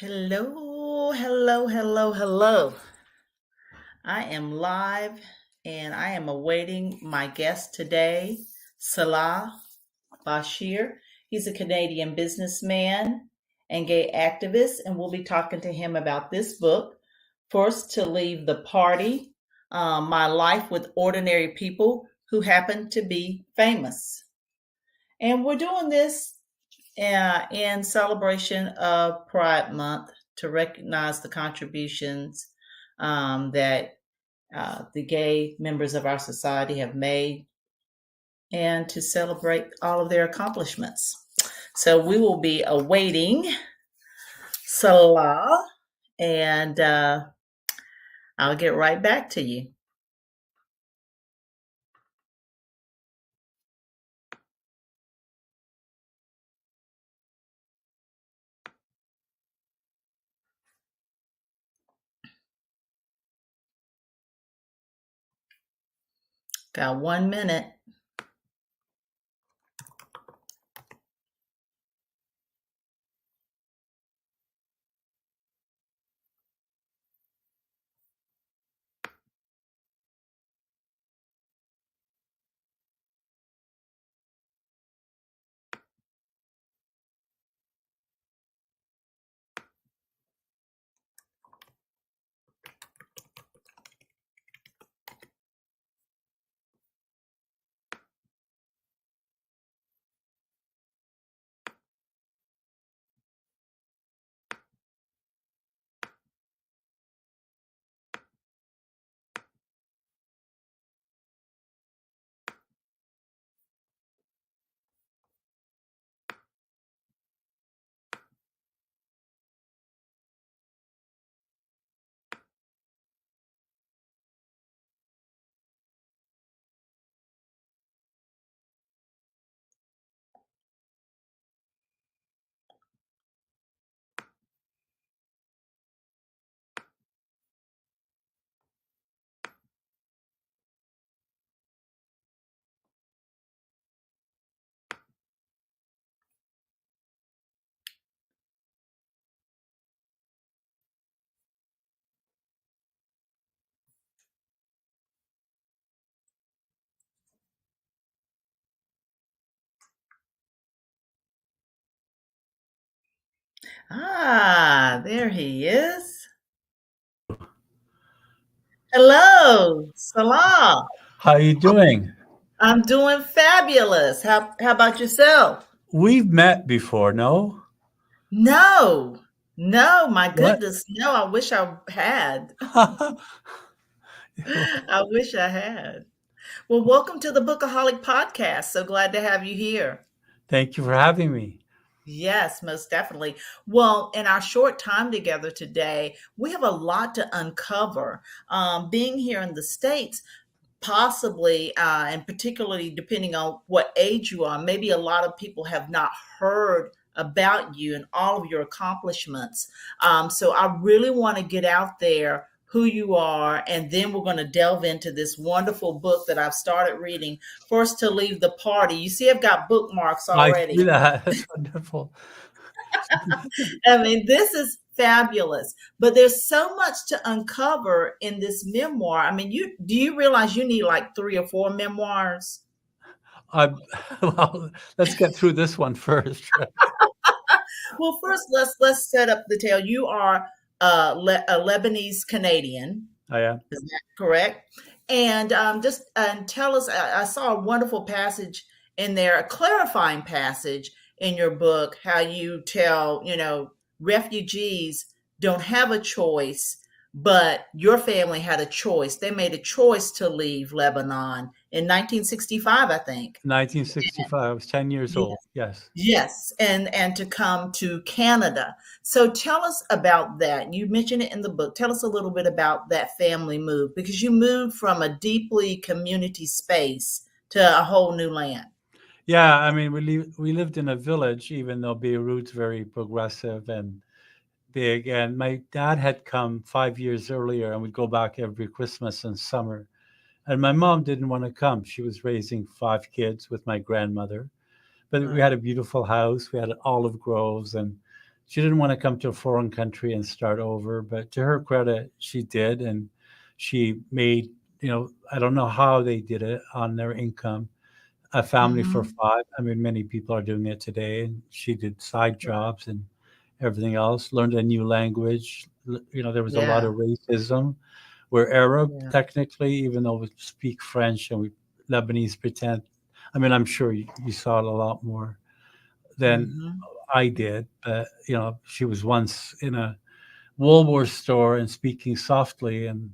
Hello, hello, hello, hello. I am live and I am awaiting my guest today, Salah Bachir. He's a Canadian businessman and gay activist, and we'll be talking to him about this book, Forced to Leave the Party, My Life with Ordinary People Who Happen to Be Famous. And we're doing this in celebration of Pride Month to recognize the contributions that the gay members of our society have made and to celebrate all of their accomplishments. So we will be awaiting Salah, and I'll get right back to you. Got 1 minute. There he is. Hello, Salah. How are you doing? I'm doing fabulous. How about yourself? We've met before, no? No, no, my What? goodness, no, I wish I had. I wish I had. Well, welcome to the Bookaholic Podcast. So glad to have you here. Thank you for having me. Yes, most definitely. Well, in our short time together today, we have a lot to uncover. Being here in the States, possibly, and particularly depending on what age you are, maybe a lot of people have not heard about you and all of your accomplishments. So I really want to get out there who you are, and then we're going to delve into this wonderful book that I've started reading, Forced to Leave the Party. You see, I've got bookmarks I see already. that. That's wonderful. I mean, this is fabulous, but there's so much to uncover in this memoir. I mean, do you realize you need like 3 or 4 memoirs? I, well, let's get through this one first. Well, first let's set up the tale. You are a Lebanese Canadian, I am. is that correct? And just tell us. I saw a wonderful passage in there, a clarifying passage in your book, how you tell refugees don't have a choice, but your family had a choice. They made a choice to leave Lebanon in 1965, I think. 1965. I was 10 years old. Yes. Yes, and to come to Canada. So tell us about that. You mentioned it in the book. Tell us a little bit about that family move because you moved from a deeply community space to a whole new land. Yeah, I mean, we lived in a village, even though Beirut's very progressive and big. And my dad had come 5 years earlier, and we'd go back every Christmas and summer. And my mom didn't want to come. She was raising 5 kids with my grandmother. But we Right. had a beautiful house. We had olive groves and she didn't want to come to a foreign country and start over, but to her credit, she did, and she made, I don't know how they did it on their income. A family for Mm-hmm. five. I mean, many people are doing it today, and she did side jobs and everything else. Learned a new language. There was a lot Yeah. of racism. We're Arab Yeah. technically, even though we speak French and we Lebanese pretend. I mean, I'm sure you saw it a lot more than Mm-hmm. I did. But she was once in a Woolworth store and speaking softly, and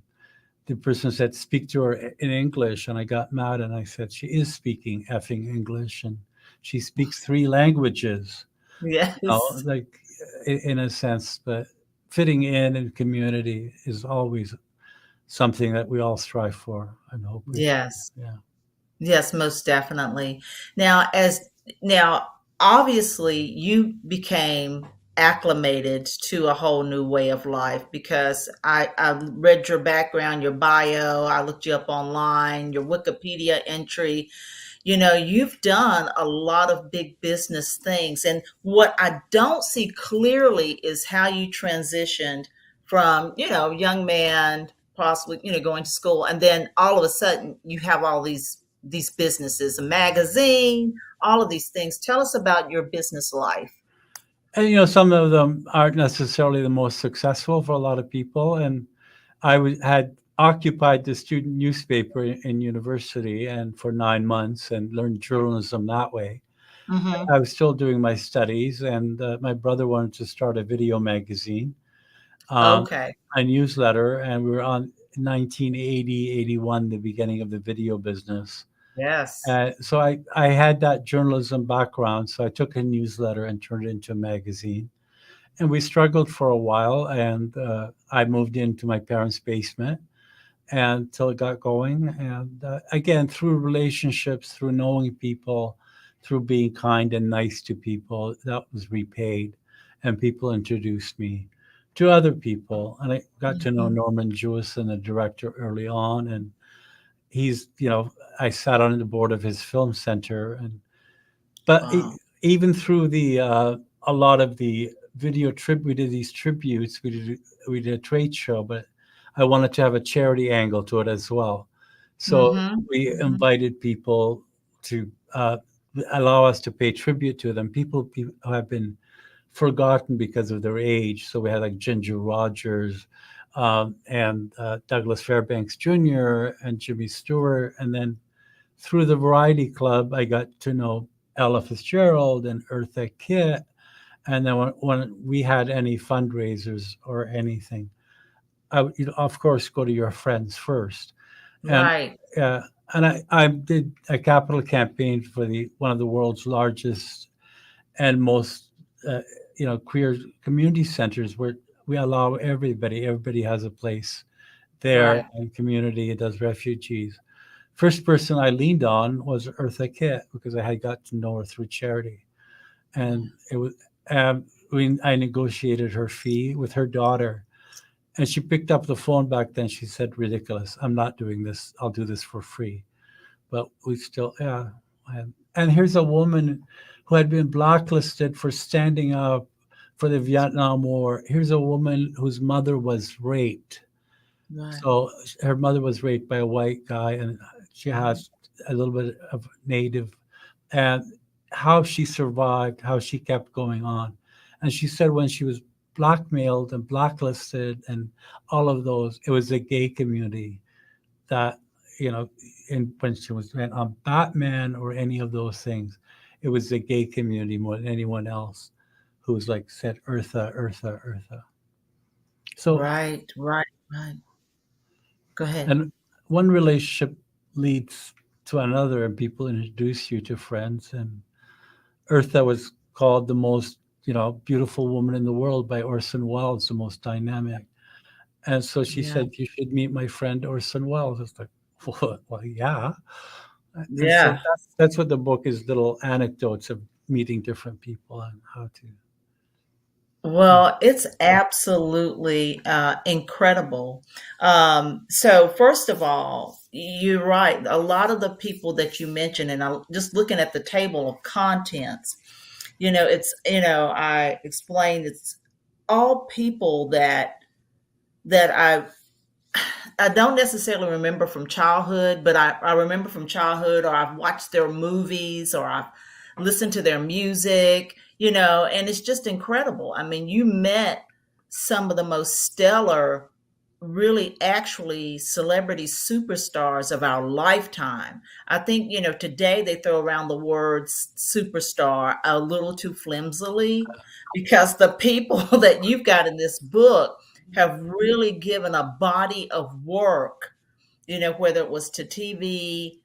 the person said, "Speak to her in English." And I got mad and I said, "She is speaking effing English, and she speaks three languages." Yes. Like in a sense, but fitting in community is always something that we all strive for and hope we achieve. Yes. Yeah. Yes, most definitely. Now, now, obviously, you became acclimated to a whole new way of life because I read your background, your bio, I looked you up online, your Wikipedia entry. You've done a lot of big business things. And what I don't see clearly is how you transitioned from, young man, possibly, going to school. And then all of a sudden you have all these businesses, a magazine, all of these things. Tell us about your business life. And some of them aren't necessarily the most successful for a lot of people. And had occupied the student newspaper in university and for 9 months and learned journalism that way. Hmm. I was still doing my studies, and my brother wanted to start a video magazine, um, Okay. a newsletter, and we were on 1980, 81, the beginning of the video business. Yes. So I had that journalism background, so I took a newsletter and turned it into a magazine. And we struggled for a while, and I moved into my parents' basement until it got going. And again, through relationships, through knowing people, through being kind and nice to people, that was repaid. And people introduced me to other people. And I got to know Hmm. Norman Jewison, the director, early on. And I sat on the board of his film center. But Wow. even through a lot of the we did these tributes. We did a trade show, but I wanted to have a charity angle to it as well. So Hmm. we Hmm. invited people to allow us to pay tribute to them. People who have been forgotten because of their age. So we had like Ginger Rogers, and Douglas Fairbanks Jr. and Jimmy Stewart, and then through the Variety Club, I got to know Ella Fitzgerald and Eartha Kitt. And then when we had any fundraisers or anything, I would, of course, go to your friends first. And Right. uh, I did a capital campaign for the one of the world's largest and most uh, queer community centers where we allow everybody. Everybody has a place there Right. and community. It does refugees. First person I leaned on was Eartha Kitt because I had got to know her through charity, and it was I negotiated her fee with her daughter, and she picked up the phone back then. She said, "Ridiculous! I'm not doing this. I'll do this for free." But we still, yeah. And here's a woman who had been blacklisted for standing up for the Vietnam War. Here's a woman whose mother was raped. Right. So her mother was raped by a white guy, and she Mhm. has a little bit of native, and how she survived, how she kept going on. And she said when she was blackmailed and blacklisted and all of those, it was the gay community that, you know, when she was on Batman or any of those things, it was the gay community more than anyone else who's like said, Eartha, Eartha, Eartha. So, Right. Right. Right. Go ahead. and one relationship leads to another, and people introduce you to friends. And Eartha was called the most, beautiful woman in the world by Orson Welles, the most dynamic. And so she Yeah. said, "You should meet my friend Orson Welles." It's like, well, yeah. And so Yeah. that's what the book is, little anecdotes of meeting different people and how to. Well, it's absolutely incredible. So, first of all, you're right. A lot of the people that you mentioned, and I'm just looking at the table of contents, I explained it's all people that I don't necessarily remember from childhood, but I remember from childhood, or I've watched their movies, or I've listened to their music, and it's just incredible. I mean, you met some of the most stellar, really actually celebrity superstars of our lifetime. I think, today they throw around the words superstar a little too flimsily, because the people that you've got in this book have really given a body of work, whether it was to TV,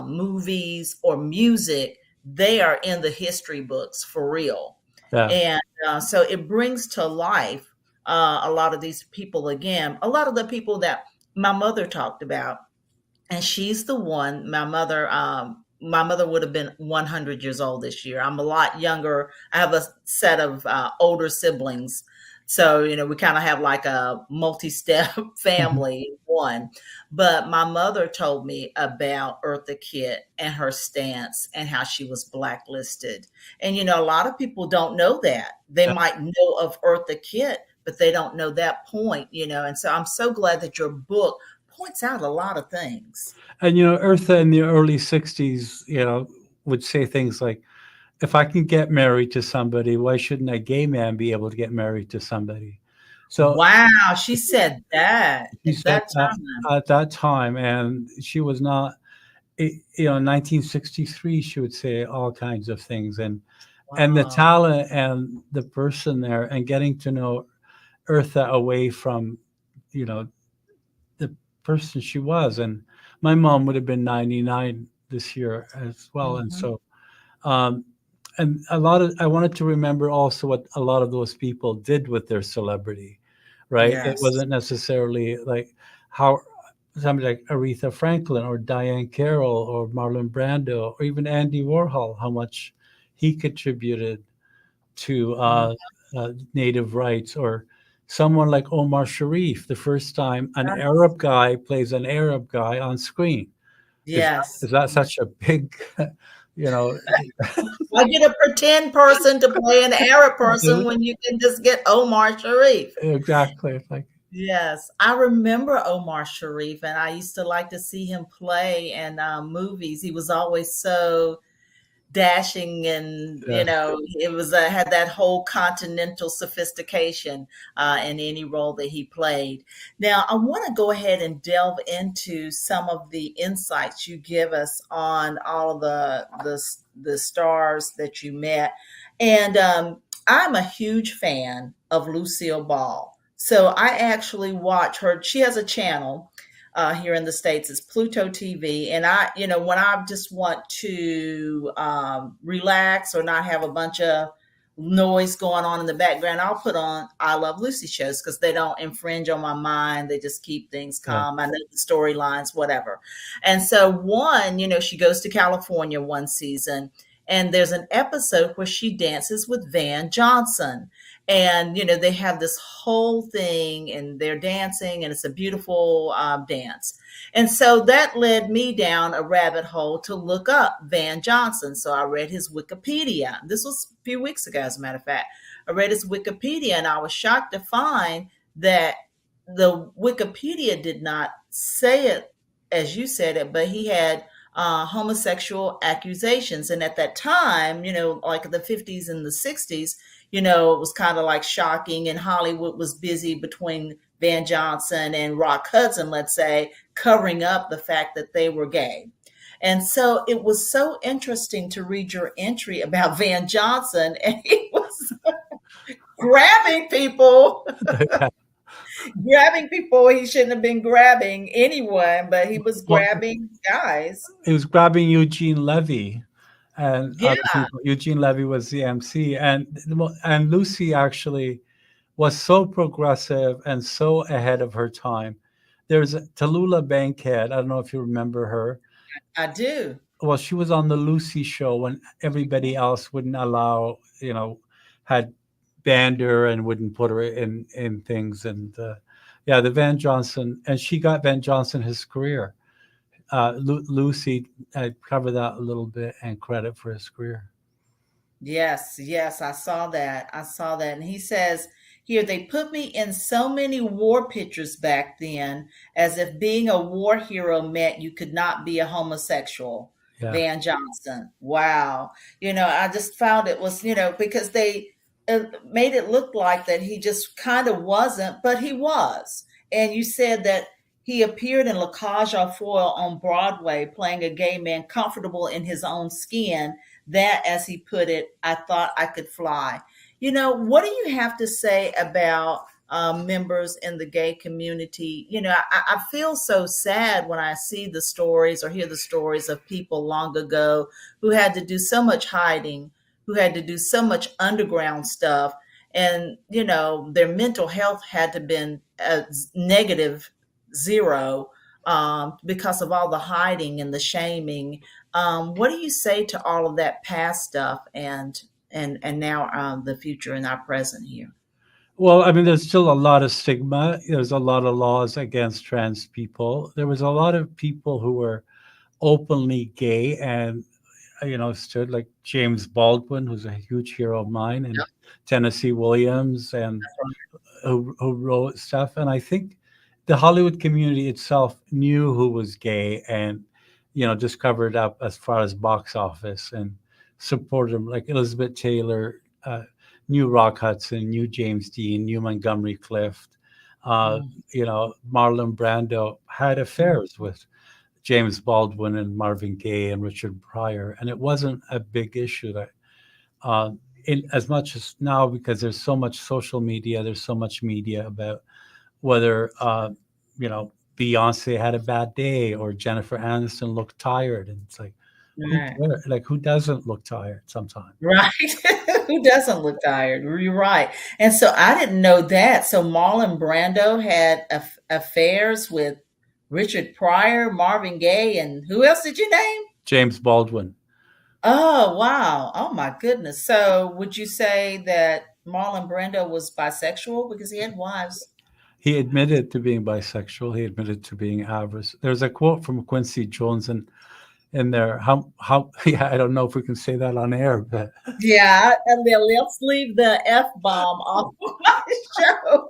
movies, or music. They are in the history books for real. Yeah, And so it brings to life a lot of these people again, a lot of the people that my mother talked about, and she's the one. My mother would have been 100 years old this year. I'm a lot younger. I have a set of older siblings, so we kind of have like a multi-step mhm, family one. But my mother told me about Eartha Kitt and her stance and how she was blacklisted. And a lot of people don't know that. They yeah. might know of Eartha Kitt, but they don't know that point. And so I'm so glad that your book points out a lot of things. And Eartha in the early '60s, would say things like, "If I can get married to somebody, why shouldn't a gay man be able to get married to somebody?" So Wow, she said that she at said that that time. at that time, and she was not. In 1963, she would say all kinds of things, and the Wow. talent and the person there, and getting to know Eartha away from, you know, the person she was. And my mom would have been 99 this year as well. And Mhm. so, um, and a lot of, I wanted to remember also what a lot of those people did with their celebrity, right? It Yes. wasn't necessarily like how somebody like Aretha Franklin or Diane Carroll or Marlon Brando or even Andy Warhol, how much he contributed to Mm. native rights, or someone like Omar Sharif, the first time an Arab guy plays an Arab guy on screen. Is Yes. is that such a big, you know, Why get a pretend person to play an Arab person when you can just get Omar Sharif? exactly like Yes, I remember Omar Sharif, and I used to like to see him play in movies. He was always so dashing, and yes, it was had that whole continental sophistication in any role that he played. Now I want to go ahead and delve into some of the insights you give us on all of the stars that you met. And I'm a huge fan of Lucille Ball, so I actually watch her. She has a channel here in the States. It's Pluto TV. And when I just want to relax or not have a bunch of noise going on in the background, I'll put on I Love Lucy shows, because they don't infringe on my mind. They just keep things yeah, calm. I know the storylines, whatever. And so, she goes to California one season, and there's an episode where she dances with Van Johnson. And they have this whole thing, and they're dancing, and it's a beautiful dance. And so that led me down a rabbit hole to look up Van Johnson. So I read his Wikipedia. This was a few weeks ago, as a matter of fact. I read his Wikipedia, and I was shocked to find that the Wikipedia did not say it as you said it, but he had homosexual accusations. And at that time, like the 50s and the 60s, it was kind of like shocking, and Hollywood was busy between Van Johnson and Rock Hudson, let's say, covering up the fact that they were gay. And so it was so interesting to read your entry about Van Johnson, and he was grabbing people, yeah. grabbing people he shouldn't have been grabbing anyone, but he was Well, grabbing guys. he was grabbing Eugene Levy and Yeah, other people. Eugene Levy was the MC, and Lucy actually was so progressive and so ahead of her time. There's Tallulah Bankhead. I don't know if you remember her. I do. Well, she was on the Lucy show when everybody else wouldn't allow, had banned her and wouldn't put her in things. And yeah, the Van Johnson, and she got Van Johnson his career. Lucy, I covered that a little bit, and credit for his career. Yes, yes, I saw that. I saw that. And he says here, they put me in so many war pictures back then, as if being a war hero meant you could not be a homosexual. Yeah. Van Johnson. Wow. I just found it was, because they made it look like that he just kind of wasn't, but he was. And you said that he appeared in La Cage aux Folles on Broadway, playing a gay man comfortable in his own skin that, as he put it, I thought I could fly. What do you have to say about members in the gay community? I feel so sad when I see the stories or hear the stories of people long ago who had to do so much hiding, who had to do so much underground stuff. And, their mental health had to been negative zero because of all the hiding and the shaming. What do you say to all of that past stuff and now the future and our present here? Well, I mean, there's still a lot of stigma. There's a lot of laws against trans people. There was a lot of people who were openly gay and stood like James Baldwin, who's a huge hero of mine, and Yep. Tennessee Williams, and That's right. who wrote stuff. And I think the Hollywood community itself knew who was gay and, just covered up as far as box office and supported him. Like Elizabeth Taylor, knew Rock Hudson, knew James Dean, knew Montgomery Clift. Uh, Mm, Marlon Brando had mm, affairs with James Baldwin and Marvin Gaye and Richard Pryor, and it wasn't a big issue that uh, in as much as now, because there's so much social media, there's so much media about whether you know Beyonce had a bad day or Jennifer Aniston looked tired, and it's like who right. cares? Like who doesn't look tired sometimes? Right. Who doesn't look tired? You're right. And so I didn't know that. So Marlon Brando had affairs with Richard Pryor, Marvin Gaye, and who else did you name? James Baldwin, Oh, wow. Oh, my goodness. So would you say that Marlon Brando was bisexual because he had wives? he admitted to being bisexual. He admitted to being avarice. There's a quote from Quincy Jones in there. How yeah, I don't know if we can say that on air, but Yeah, and then let's leave the F bomb off of my show.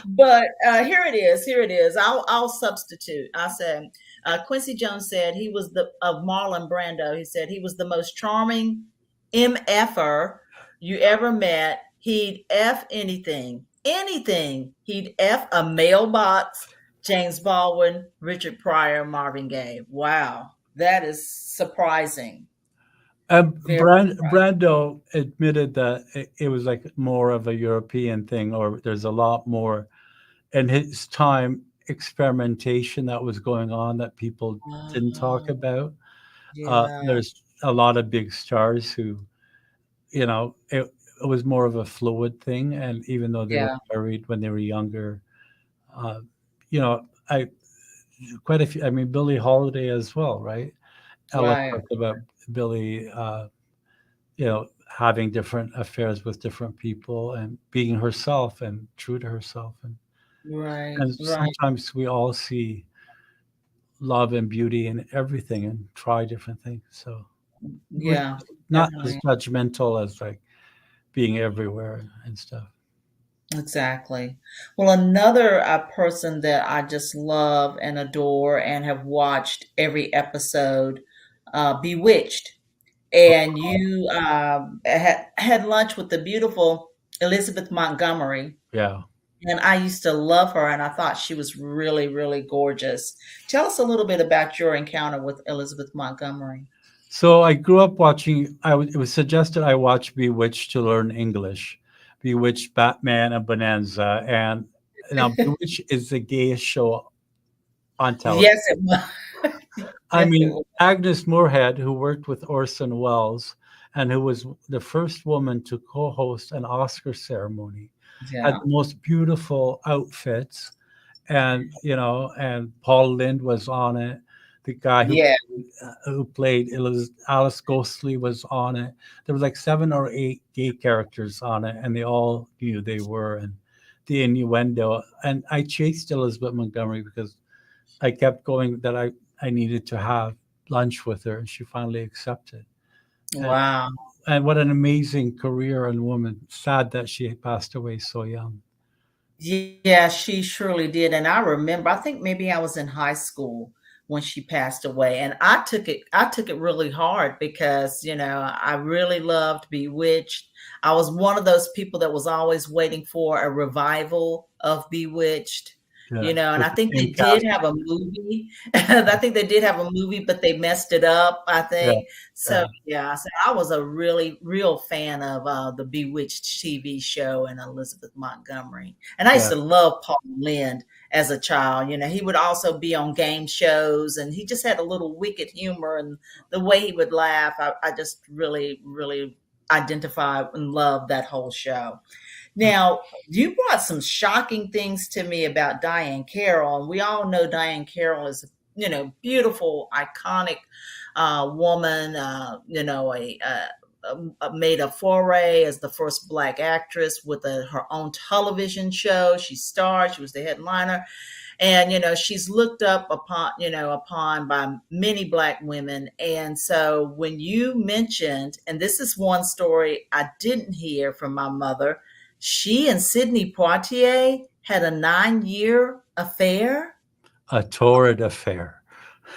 But here it is. Here it is. I'll substitute. I said Quincy Jones said he was the of Marlon Brando. He said he was the most charming MFer you ever met. He'd F anything, anything. He'd F a mailbox. James Baldwin, Richard Pryor, Marvin Gaye. Wow, that is surprising. Very surprising. Brando admitted that it was like more of a European thing, or there's a lot more in his time experimentation that was going on that people didn't talk Oh, about. yeah, There's a lot of big stars who, it was more of a fluid thing, and even though they were yeah, married when they were younger, uh, I quite a few. I mean, Billie Holiday as well, right? Ella right, talked about Billie. Having different affairs with different people and being herself and true to herself. right, And right. sometimes we all see love and beauty in everything and try different things. So we're Yeah, not as definitely. judgmental as like being everywhere and stuff. Exactly. Well, another person that I just love and adore and have watched every episode, Bewitched. And you had lunch with the beautiful Elizabeth Montgomery. Yeah. And I used to love her, and I thought she was really, really gorgeous. Tell us a little bit about your encounter with Elizabeth Montgomery. So I grew up watching. It was suggested I watch Bewitched to learn English. Bewitched, Batman, and Bonanza, and now Bewitched is the gayest show on television. Yes, it was. I Yes, it mean, was. Agnes Moorehead, who worked with Orson Welles and who was the first woman to co-host an Oscar ceremony, had Yeah. the most beautiful outfits, and Paul Lind was on it. The guy Yeah. who played Alice Ghostley was on it. There was like 7 or 8 gay characters on it, and they all knew they were, and the innuendo. And I chased Elizabeth Montgomery because I kept going that I needed to have lunch with her, and she finally accepted. And Wow. And what an amazing career and woman. Sad that she passed away so young. Yeah, she surely did. And I remember, I think maybe I was in high school when she passed away. And I took it really hard because, I really loved Bewitched. I was one of those people that was always waiting for a revival of Bewitched, Yeah, and with I the think same they did cast. have a movie. I think they did have a movie, but they messed it up, I Yeah, think. So yeah, yeah, so I was a really real fan of the Bewitched TV show and Elizabeth Montgomery. And I used yeah. to love Paul Lynde as a child. He would also be on game shows, and he just had a little wicked humor, and the way he would laugh, I just really, really identified and loved that whole show. Now, you brought some shocking things to me about Diane Carroll, and we all know Diane Carroll is, beautiful, iconic woman. Made a foray as the first Black actress with her own television show. She starred. She was the headliner, and she's looked up upon by many Black women. And so when you mentioned, and this is one story I didn't hear from my mother, she and Sidney Poitier had a 9-year affair. A torrid affair.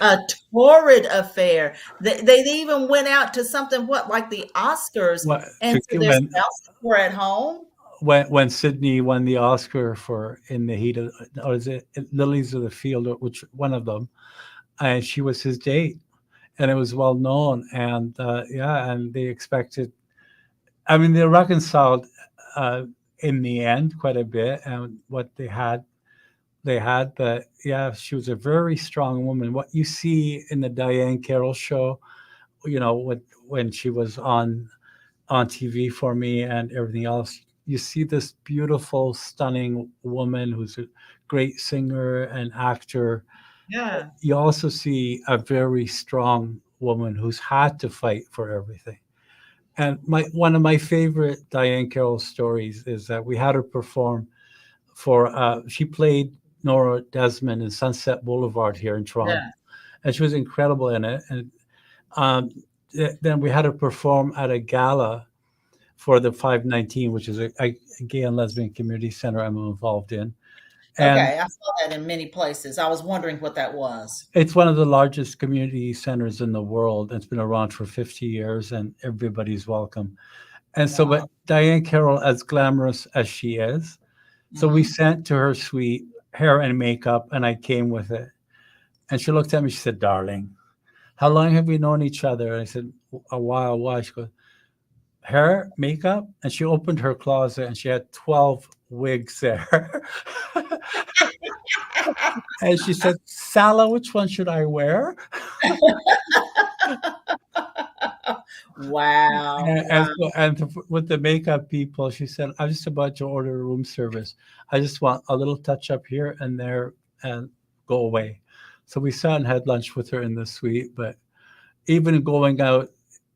A torrid affair. They even went out to something, what, like the Oscars, What and to, so their spouses were at home. when Sydney won the Oscar for In the Heat of, or is it Lilies of the Field, or which one of them? And she was his date, and it was well known. And yeah, and they expected. I mean, they reconciled in the end quite a bit, and what they had. But yeah, she was a very strong woman. What you see in the Diane Carroll show, when she was on TV for me and everything else. You see this beautiful, stunning woman who's a great singer and actor. Yeah, You also see a very strong woman who's had to fight for everything. And my one of my favorite Diane Carroll stories is that we had her perform for. She played Nora Desmond in Sunset Boulevard here in Toronto, yeah. and she was incredible in it. And um, then we had her perform at a gala for the 519, which is a gay and lesbian community center I'm involved in. And Okay, I saw that in many places. I was wondering what that was. it's one of the largest community centers in the world. It's been around for 50 years and everybody's welcome. And so, but Wow. Diane Carroll, as glamorous as she is, so we Mhm. sent to her suite hair and makeup, and I came with it. And she looked at me, she said, "Darling, how long have we known each other?" And I said, "A while." Why? She goes, "Hair, makeup," and she opened her closet and she had 12 wigs there. And she said, "Salah, which one should I wear?" Wow, And wow. so, with the makeup people, she said, "I'm just about to order room service. I just want a little touch up here and there and go away." So we sat and had lunch with her in the suite. But even going out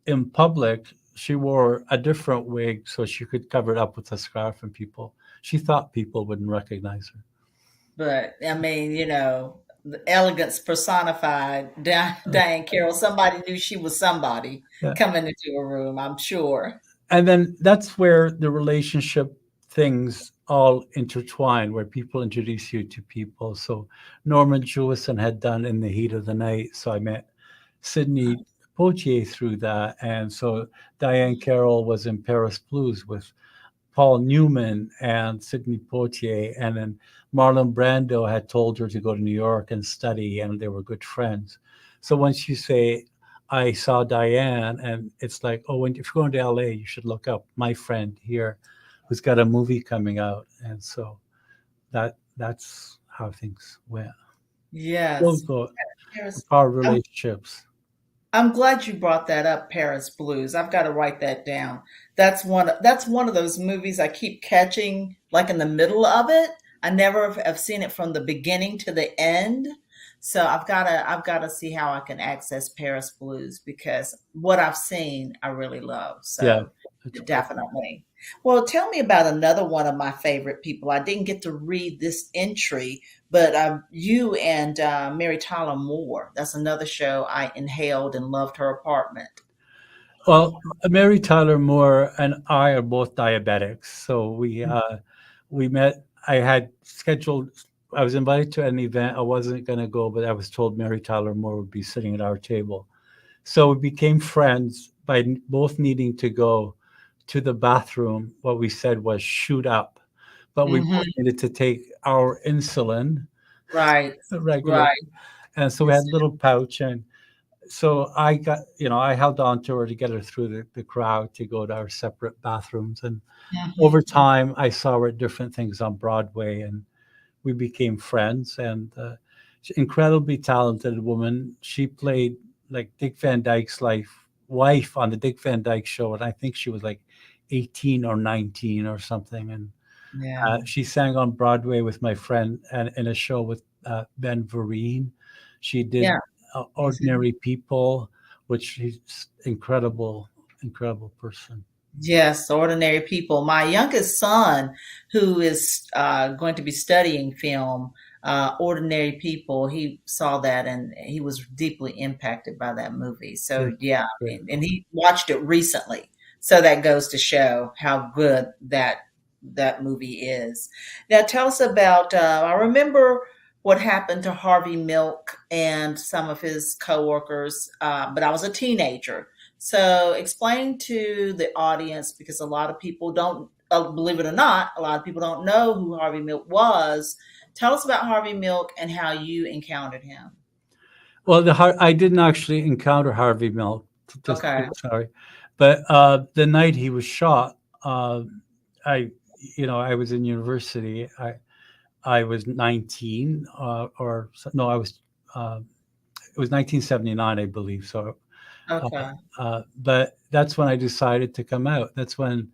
in public, she wore a different wig so she could cover it up with a scarf, and she thought people wouldn't recognize her. But I mean, the elegance personified, Diane Carroll. Somebody knew she was somebody Yeah. coming into a room, I'm sure. And then that's where the relationship things all intertwine, where people introduce you to people. So Norman Jewison had done In the Heat of the Night. So I met Sidney Poitier through that. And so Diane Carroll was in Paris Blues with Paul Newman and Sidney Poitier. And then Marlon Brando had told her to go to New York and study, and they were good friends. So once you say, "I saw Diane," and it's like, "Oh, if you're going to LA, you should look up my friend here who's got a movie coming out." And so that's how things went. Those Yes. go Paris. our I'm relationships. I'm glad you brought that up, Paris Blues. I've got to write that down. That's one of those movies I keep catching like in the middle of it. I never have seen it from the beginning to the end. So I've got to see how I can access Paris Blues because what I've seen I really love. Yeah, So it's perfect. definitely. Well, tell me about another one of my favorite people. I didn't get to read this entry, but you and Mary Tyler Moore. That's another show I inhaled and loved her apartment. Well, Mary Tyler Moore and I are both diabetics, so we met. I had scheduled. I was invited to an event. I wasn't going to go, but I was told Mary Tyler Moore would be sitting at our table. So we became friends by both needing to go to the bathroom. What we said was shoot up, but we both Hmm. needed to take our insulin Right. regularly, Right. and so we had It's, a little pouch. And so I got, I held on to her to get her through the crowd to go to our separate bathrooms. And over mhm. time, I saw her at different things on Broadway, and we became friends. And she's an incredibly talented woman. She played like Dick Van Dyke's wife on the Dick Van Dyke Show, and I think she was like 18 or 19 or something. And Yeah. she sang on Broadway with my friend and in a show with Ben Vereen. She did Yeah. Mhm. Ordinary People, which she's incredible, incredible person. Yes, ordinary people. My youngest son, who is going to be studying film, Ordinary People, he saw that and he was deeply impacted by that movie. So, Great, yeah, great. and he watched it recently. So that goes to show how good that movie is. Now, tell us about. I remember what happened to Harvey Milk and some of his coworkers, but I was a teenager. So explain to the audience, because a lot of people don't, believe it or not, a lot of people don't know who Harvey Milk was. Tell us about Harvey Milk and how you encountered him. Well, I didn't actually encounter Harvey Milk. Just Okay. sorry, but the night he was shot, uh, I, I was in university. I was 19, no, I was. It was 1979, I believe. So, Okay. but that's when I decided to come out. That's when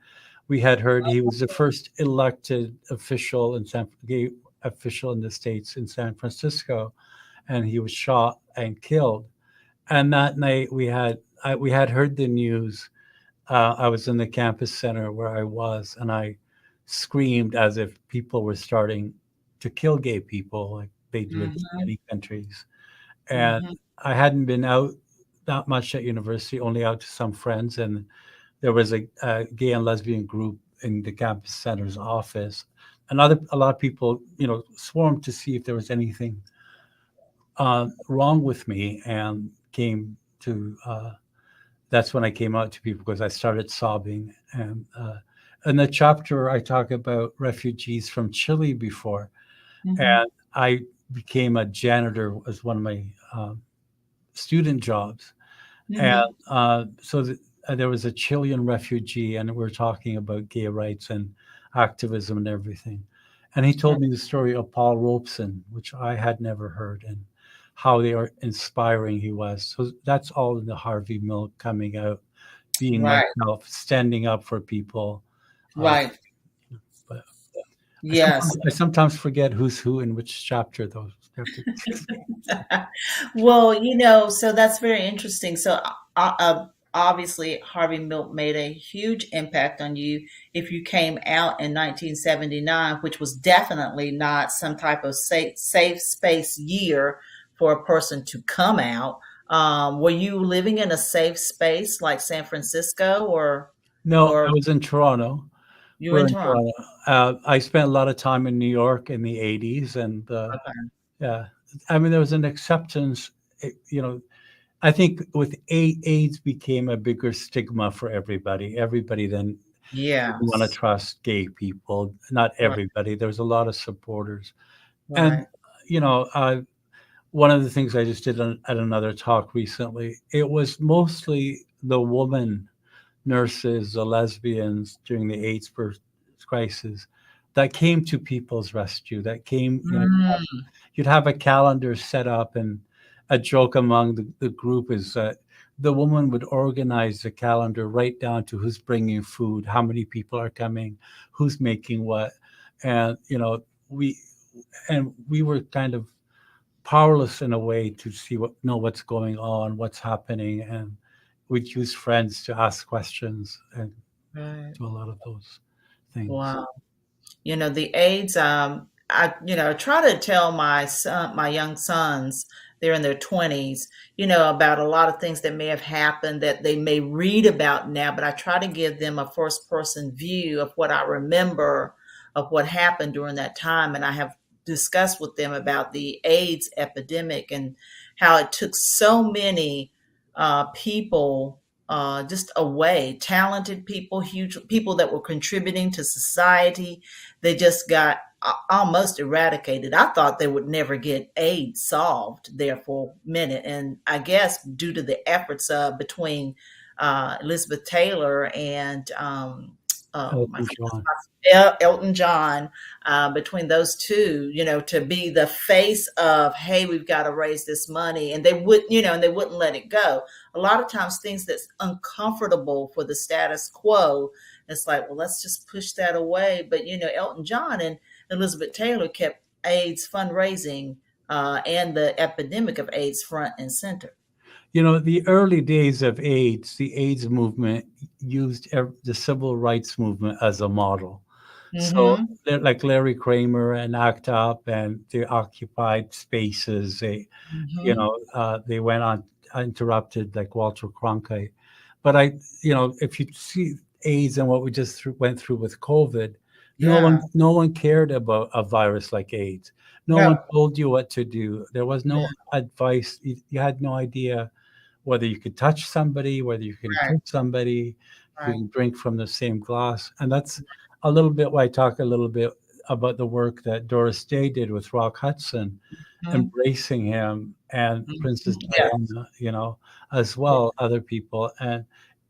we had heard he was the first elected official gay official in the states in San Francisco, and he was shot and killed. And that night we had heard the news. I was in the campus center where I was, and I screamed as if people were starting to kill gay people like they do in Hmm. many countries. And Hmm. I hadn't been out that much at university, only out to some friends. And there was a gay and lesbian group in the campus center's office. And a lot of people, swarmed to see if there was anything wrong with me, and came to. That's when I came out to people because I started sobbing. And in the chapter, I talk about refugees from Chile before, Hmm. and I became a janitor as one of my student jobs. And Hmm. there was a Chilean refugee, and we were talking about gay rights and activism and everything. And he told me the story of Paul Robeson, which I had never heard, and how they are inspiring he was. So that's all in the Harvey Milk coming out, being Right. myself, standing up for people. Uh, Right. but Yes. I sometimes forget who's who in which chapter, though. You have to Well, so that's very interesting. So, obviously, Harvey Milk made a huge impact on you if you came out in 1979, which was definitely not some type of safe space year for a person to come out. Were you living in a safe space like San Francisco, No, I or was in Toronto. you We're in in Toronto? Toronto. I spent a lot of time in New York in the 80s, and Okay. yeah, I mean, there was an acceptance. I think with AIDS became a bigger stigma for everybody. Everybody then didn't want to Yes. trust gay people. Not Right. everybody. There was a lot of supporters, and Right. you know, uh, one of the things I just did at another talk recently, it was mostly the woman nurses, the lesbians during the AIDS crisis that came to people's rescue. That came, Mm, you'd have a calendar set up, and a joke among the group is that the woman would organize the calendar right down to who's bringing food, how many people are coming, who's making what. And we we were kind of powerless in a way to know what's going on, what's happening. And we'd use friends to ask questions and right. do a lot of those things. Wow. The AIDS, I try to tell my young sons they're in their 20s, about a lot of things that may have happened that they may read about now, but I try to give them a first person view of what I remember of what happened during that time. And I have discussed with them about the AIDS epidemic and how it took so many people just away, talented people, huge people that were contributing to society. They just got almost eradicated. I thought they would never get AIDS solved there for a minute. And I guess due to the efforts between Elizabeth Taylor and I Elton think John. Elton John, between those two, to be the face of, hey, we've got to raise this money, and they wouldn't let it go. A lot of times, things that's uncomfortable for the status quo, it's like, well, let's just push that away. But Elton John and Elizabeth Taylor kept AIDS fundraising and the epidemic of AIDS front and center. The early days of AIDS, the AIDS movement used the civil rights movement as a model. So, Mm-hmm. like Larry Kramer and ACT UP and the occupied spaces, Mm-hmm. they went on uninterrupted, like Walter Cronkite. But if you see AIDS and what we just went through with COVID, Yeah. no one cared about a virus like AIDS. No one No. told you what to do. There was No. no advice. You had no idea whether you could touch somebody, whether you can Right. kiss somebody, if you Right. can drink from the same glass. And that's a little bit why I talk a little bit about the work that Doris Day did with Rock Hudson, Mm-hmm. embracing him, and Princess Yeah. Diana, as Yeah. well, other people. And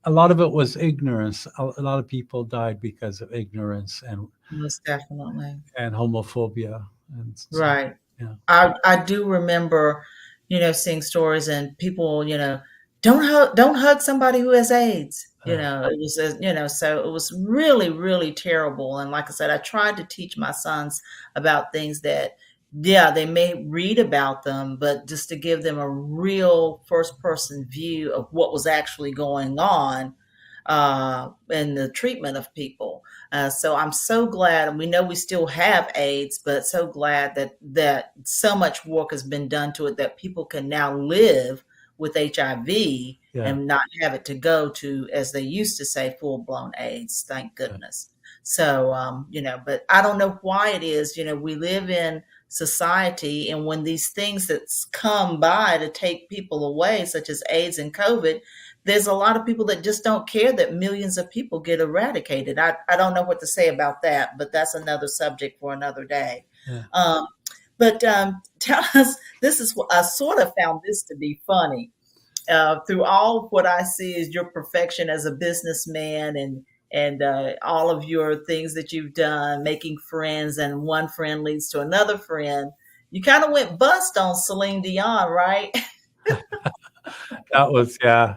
a lot of it was ignorance. A lot of people died because of ignorance Most definitely. and homophobia. And so, Right. yeah. I do remember, seeing stories and people, don't hug somebody who has AIDS. Uh, It was, so it was really, really terrible. And like I said, I tried to teach my sons about things that, yeah, they may read about them, but just to give them a real first person view of what was actually going on in the treatment of people. So I'm so glad, and we know we still have AIDS, but so glad that so much work has been done to it that people can now live with HIV yeah. and not have it to go to, as they used to say, full blown AIDS. Thank Yeah. goodness. So, but I don't know why it is. We live in society, and when these things that's come by to take people away, such as AIDS and COVID, there's a lot of people that just don't care that millions of people get eradicated. I don't know what to say about that, but that's another subject for another day. Yeah. But tell us, this is what I sort of found this to be funny. Through all of what I see is your perfection as a businessman and all of your things that you've done, making friends, and one friend leads to another friend. You kind of went bust on Celine Dion, right? That was, yeah,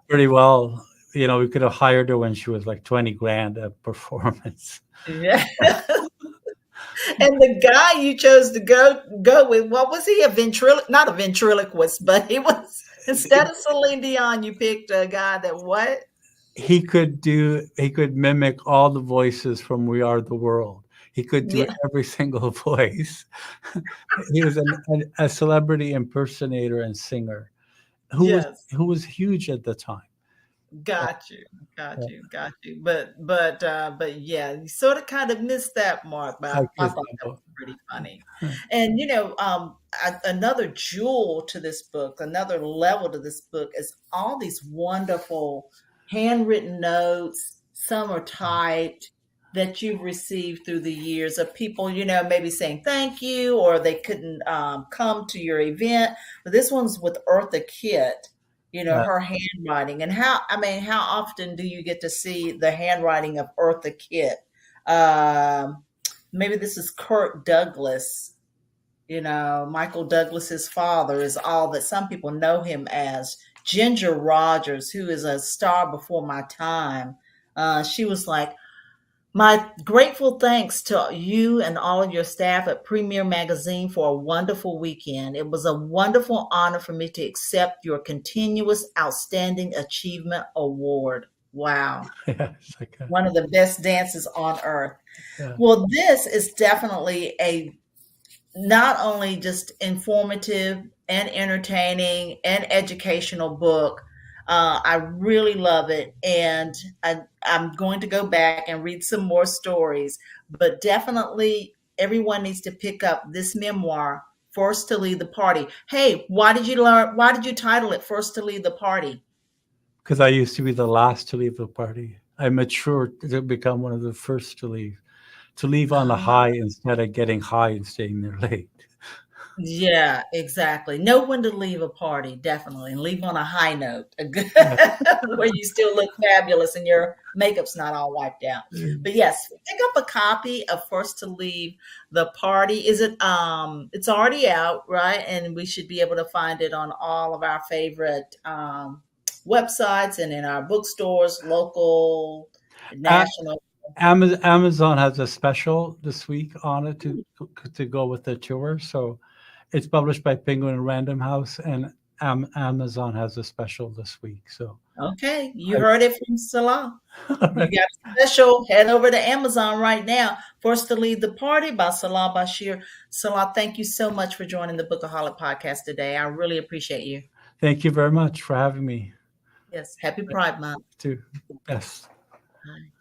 pretty well. We could have hired her when she was like 20 grand a performance. Yeah. And the guy you chose to go with, what was he? Not a ventriloquist, but he was, instead of Celine Dion, you picked a guy that what? He could mimic all the voices from We Are the World. He could do Yeah. every single voice. He was a celebrity impersonator and singer Yes. who was huge at the time. Got you, got Uh, you, got you. But yeah, you sort of kind of missed that mark. But I I could, thought that was pretty funny. And another jewel to this book, another level to this book, is all these wonderful handwritten notes. Some are typed that you've received through the years of people, maybe saying thank you, or they couldn't come to your event. But this one's with Eartha Kitt, uh, her handwriting. And how often do you get to see the handwriting of Eartha Kitt? Um, Maybe this is Kirk Douglas, Michael Douglas's father is all that some people know him as. Ginger Rogers, who is a star before my time. She was like, my grateful thanks to you and all of your staff at Premier Magazine for a wonderful weekend. It was a wonderful honor for me to accept your continuous outstanding achievement award. Wow. yeah, it's like One of the best dances on earth. yeah, Well, this is definitely a not only just informative and entertaining and educational book. I really love it, and I'm going to go back and read some more stories. But definitely, everyone needs to pick up this memoir, "Forced to Leave the Party." Hey, why did you learn? Why did you title it "Forced to Leave the Party"? Because I used to be the last to leave the party. I matured to become one of the first to leave on a Oh, high instead of getting high and staying there late. yeah, exactly. Know when to leave a party, definitely, and leave on a high note, a good Yeah. where you still look fabulous and your makeup's not all wiped out. But yes, pick up a copy of Forced to Leave the Party. Is it it's already out, right? And we should be able to find it on all of our favorite websites and in our bookstores, local, A- national. Amazon has a special this week on it to go with the tour. So it's published by Penguin and Random House, and Amazon has a special this week. So Okay, you I, heard it from Salah. all You right. got a special. Head over to Amazon right now. Forced to Leave the Party by Salah Bachir. Salah, thank you so much for joining the Bookaholic podcast today. I really appreciate you. Thank you very much for having me. Yes, happy Pride Month. To best. Bye.